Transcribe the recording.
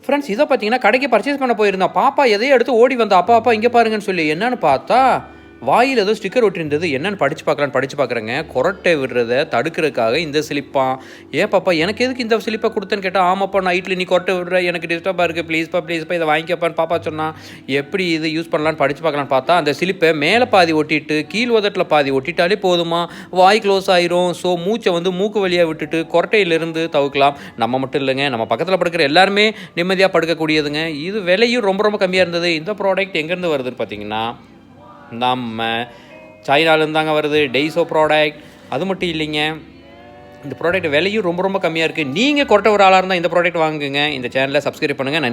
Friends இதை பார்த்தீங்கன்னா கடைக்கு பர்ச்சேஸ் பண்ண போயிருந்தேன். பாப்பா எதையோ எடுத்து ஓடி வந்தா, அப்பா அப்பா இங்கே பாருங்கன்னு சொல்லி. என்னன்னு பார்த்தா வாயில் ஏதோ ஸ்டிக்கர் ஒட்டியிருந்தது. என்னன்னு படித்து பார்க்குறேங்க. கொரட்டை விடுறதை தடுக்கிறதுக்காக இந்த சிலிப்பான். ஏன் பாப்பா எனக்கு எதுக்கு இந்த சிலிப்பை கொடுத்தேன்னு கேட்டால், ஆமாப்பா நைட்டில் நீ கொரட்டை விடுற, எனக்கு டிஸ்டர்பாக இருக்குது, ப்ளீஸ்ப்பா இதை வாங்கிக்கப்பான்னு பாப்பா சொன்னான். எப்படி இது யூஸ் பண்ணலான்னு படித்து பார்க்கலான்னு பார்த்தா, அந்த சிலிப்பை மேலே பாதி ஒட்டிட்டு கீழ் உதட்டில் பாதி ஒட்டிட்டாலே போதுமா, வாய் க்ளோஸ் ஆயிரும். ஸோ மூச்சை வந்து மூக்கு வழியாக விட்டுட்டு கொரட்டையிலிருந்து தவிர்க்கலாம். நம்ம மட்டும் இல்லைங்க, நம்ம பக்கத்தில் படுக்கிற எல்லாருமே நிம்மதியாக படுக்கக்கூடியதுங்க. இது விலையும் ரொம்ப ரொம்ப கம்மியாக இருந்தது. இந்த ப்ராடக்ட் எங்கேருந்து வருதுன்னு பார்த்தீங்கன்னா, நம்ம சைனாலேருந்து தாங்க வருது. டெய்ஸோ ப்ராடக்ட். அது மட்டும் இல்லைங்க, இந்த ப்ராடக்ட் விலையும் ரொம்ப ரொம்ப கம்மியாக இருக்குது. நீங்கள் கொரட்டை ஒரு ஆளாக இருந்தால் இந்த ப்ராடக்ட் வாங்குங்க. இந்த சேனலை சப்ஸ்கிரைப் பண்ணுங்கள். நன்றி.